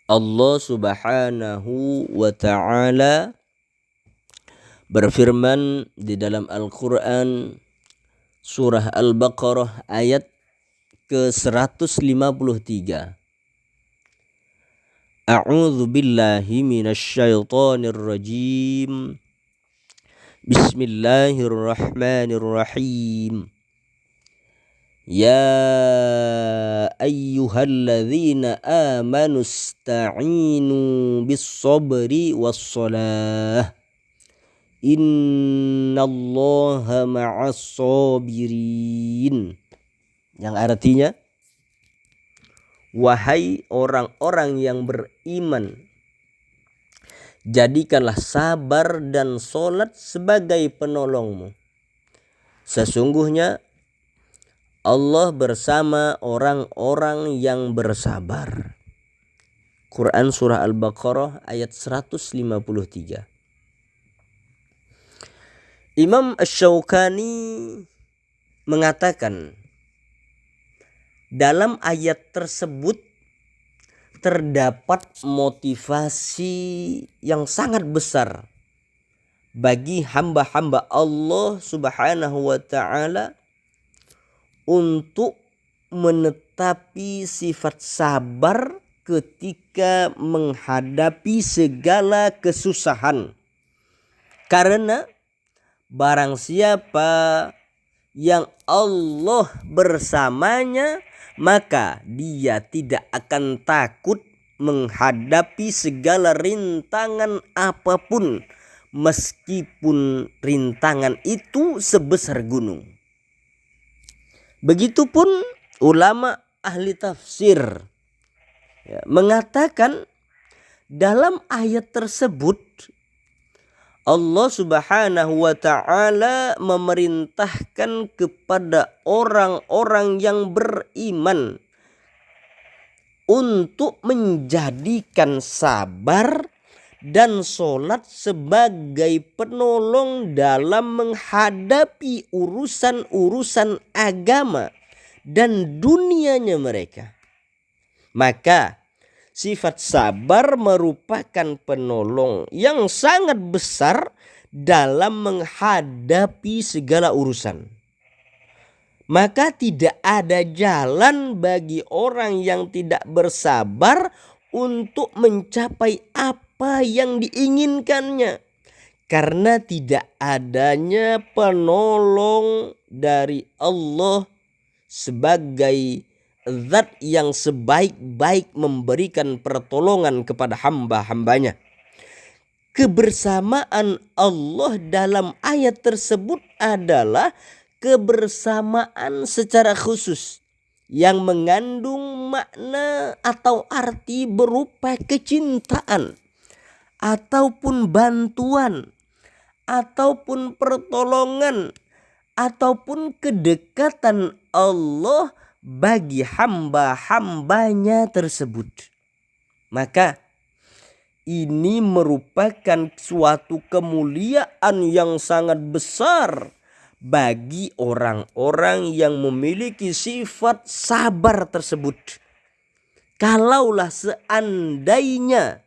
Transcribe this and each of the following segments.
Allah Subhanahu wa ta'ala berfirman di dalam Al-Quran surah Al-Baqarah ayat ke-153. A'udzu billahi minasyaitonir rajim. Bismillahirrahmanirrahim. Ya ayyuhalladzina amanu ista'inu bis-sabri was-salah. Innallaha ma'as-sabirin. Yang artinya, wahai orang-orang yang beriman, jadikanlah sabar dan solat sebagai penolongmu. Sesungguhnya Allah bersama orang-orang yang bersabar. Quran surah Al-Baqarah ayat 153. Imam Asy-Syaukani mengatakan dalam ayat tersebut terdapat motivasi yang sangat besar bagi hamba-hamba Allah Subhanahu wa ta'ala untuk menetapi sifat sabar ketika menghadapi segala kesusahan. Karena barang siapa yang Allah bersamanya, maka dia tidak akan takut menghadapi segala rintangan apapun, meskipun rintangan itu sebesar gunung. Begitupun ulama ahli tafsir mengatakan dalam ayat tersebut Allah Subhanahu wa ta'ala memerintahkan kepada orang-orang yang beriman untuk menjadikan sabar dan solat sebagai penolong dalam menghadapi urusan-urusan agama dan dunianya mereka. Maka sifat sabar merupakan penolong yang sangat besar dalam menghadapi segala urusan. Maka tidak ada jalan bagi orang yang tidak bersabar untuk mencapai apa yang diinginkannya, karena tidak adanya penolong dari Allah sebagai zat yang sebaik-baik memberikan pertolongan kepada hamba-hambanya. Kebersamaan Allah dalam ayat tersebut adalah kebersamaan secara khusus yang mengandung makna atau arti berupa kecintaan ataupun bantuan ataupun pertolongan ataupun kedekatan Allah bagi hamba-hambanya tersebut. Maka ini merupakan suatu kemuliaan yang sangat besar bagi orang-orang yang memiliki sifat sabar tersebut. Kalaulah seandainya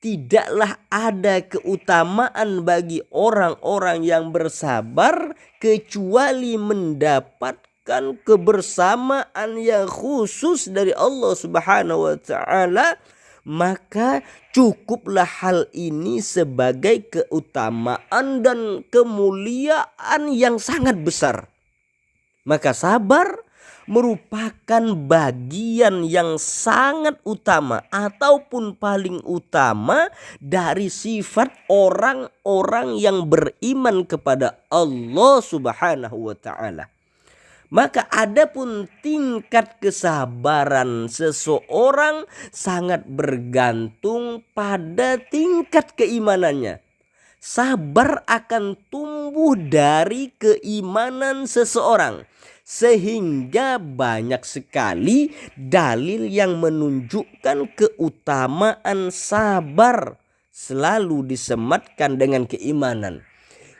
tidaklah ada keutamaan bagi orang-orang yang bersabar kecuali mendapatkan kebersamaan yang khusus dari Allah Subhanahu wa ta'ala, maka cukuplah hal ini sebagai keutamaan dan kemuliaan yang sangat besar. Maka sabar merupakan bagian yang sangat utama ataupun paling utama dari sifat orang-orang yang beriman kepada Allah Subhanahu wa ta'ala. Maka adapun tingkat kesabaran seseorang sangat bergantung pada tingkat keimanannya. Sabar akan tumbuh dari keimanan seseorang, sehingga banyak sekali dalil yang menunjukkan keutamaan sabar selalu disematkan dengan keimanan.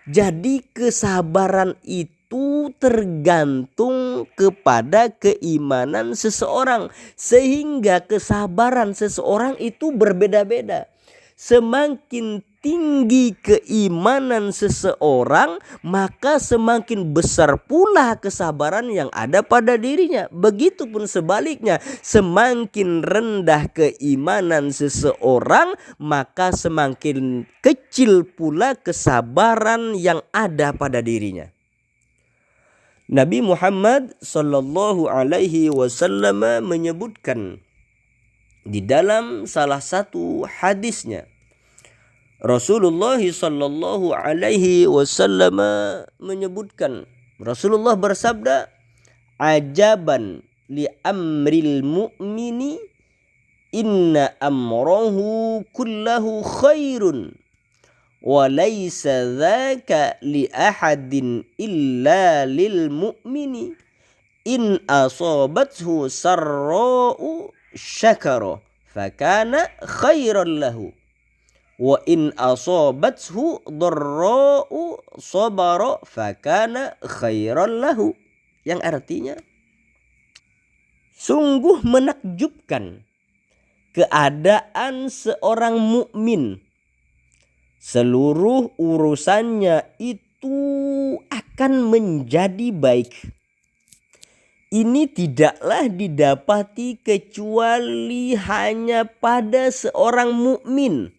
Jadi kesabaran itu itu tergantung kepada keimanan seseorang, sehingga kesabaran seseorang itu berbeda-beda. Semakin tinggi keimanan seseorang, maka semakin besar pula kesabaran yang ada pada dirinya. Begitupun sebaliknya, semakin rendah keimanan seseorang, maka semakin kecil pula kesabaran yang ada pada dirinya. Nabi Muhammad sallallahu alaihi wasallam menyebutkan di dalam salah satu hadisnya, Rasulullah sallallahu alaihi wasallam menyebutkan, Rasulullah bersabda, ajaban li amril mu'mini inna amrahu kullahu khairun wa laysa dzaka li ahadin illa lil mu'mini in asabathu sarra'u syakara fakana khairan lahu wa in asabathu dharra'u sabara fakana khairan lahu. Yang artinya, sungguh menakjubkan keadaan seorang mukmin. Seluruh urusannya itu akan menjadi baik. Ini tidaklah didapati kecuali hanya pada seorang mukmin.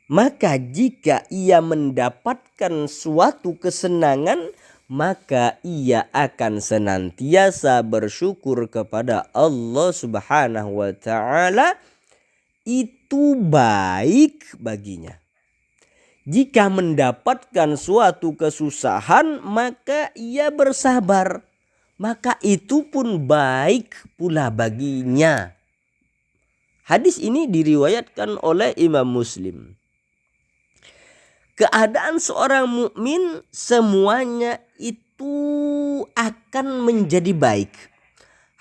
Maka jika ia mendapatkan suatu kesenangan, maka ia akan senantiasa bersyukur kepada Allah Subhanahu wa ta'ala. Itu baik baginya. Jika mendapatkan suatu kesusahan, maka ia bersabar, maka itu pun baik pula baginya. Hadis ini diriwayatkan oleh Imam Muslim. Keadaan seorang mukmin semuanya itu akan menjadi baik.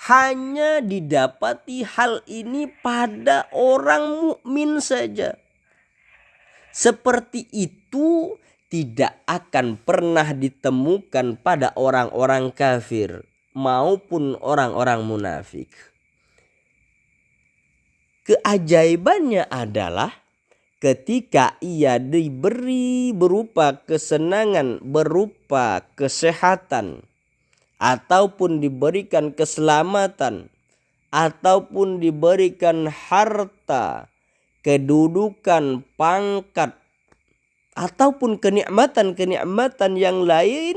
Hanya didapati hal ini pada orang mukmin saja. Seperti itu tidak akan pernah ditemukan pada orang-orang kafir maupun orang-orang munafik. Keajaibannya adalah ketika ia diberi berupa kesenangan, berupa kesehatan, ataupun diberikan keselamatan, ataupun diberikan harta, kedudukan, pangkat, ataupun kenikmatan-kenikmatan yang lain,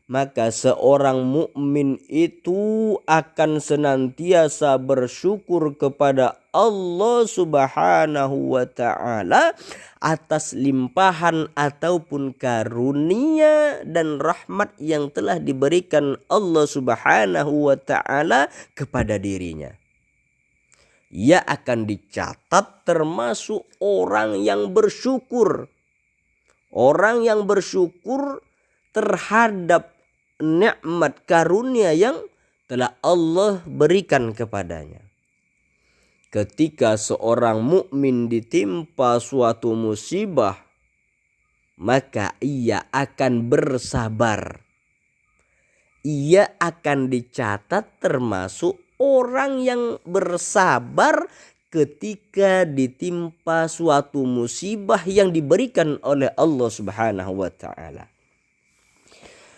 maka seorang mukmin itu akan senantiasa bersyukur kepada Allah Subhanahu wa ta'ala atas limpahan ataupun karunia dan rahmat yang telah diberikan Allah Subhanahu wa ta'ala kepada dirinya. Ia akan dicatat termasuk orang yang bersyukur. Orang yang bersyukur terhadap nikmat karunia yang telah Allah berikan kepadanya. Ketika seorang mukmin ditimpa suatu musibah, maka ia akan bersabar. Ia akan dicatat termasuk orang yang bersabar ketika ditimpa suatu musibah yang diberikan oleh Allah Subhanahu wa ta'ala.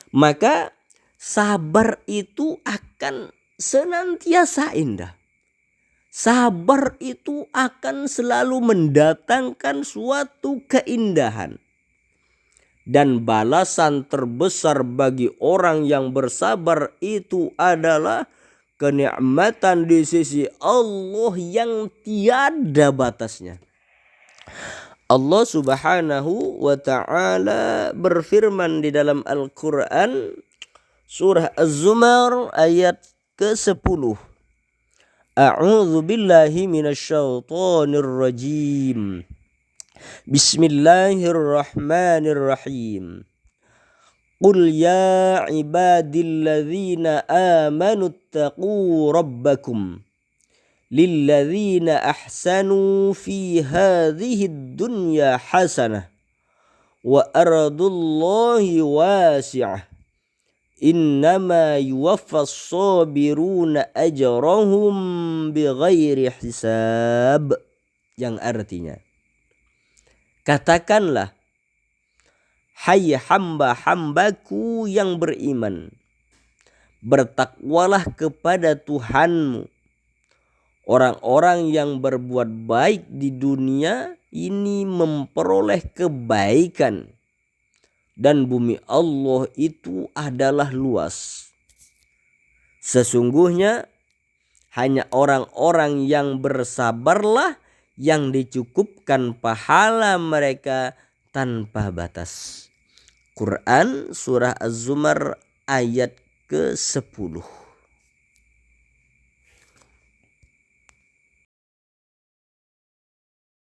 Maka sabar itu akan senantiasa indah. Sabar itu akan selalu mendatangkan suatu keindahan. Dan balasan terbesar bagi orang yang bersabar itu adalah kenikmatan di sisi Allah yang tiada batasnya. Allah Subhanahu wa ta'ala berfirman di dalam Al-Quran surah Az-Zumar ayat ke-10. A'udzu billahi minasyaitonir rajim. Bismillahirrahmanirrahim. Qul ya ibadilladzina amanu ittaqu rabbakum lilladzina ahsanu fi hadhihi dunya hasanah wa ardullahi wasi'ah Innama yuwaffas sabiruna ajrahum bighairi hisab. Yang artinya, katakanlah, hai hamba-hambaku yang beriman, bertakwalah kepada Tuhanmu. Orang-orang yang berbuat baik di dunia ini memperoleh kebaikan. Dan bumi Allah itu adalah luas. Sesungguhnya hanya orang-orang yang bersabarlah yang dicukupkan pahala mereka tanpa batas. Quran Surah Az-Zumar ayat ke-10.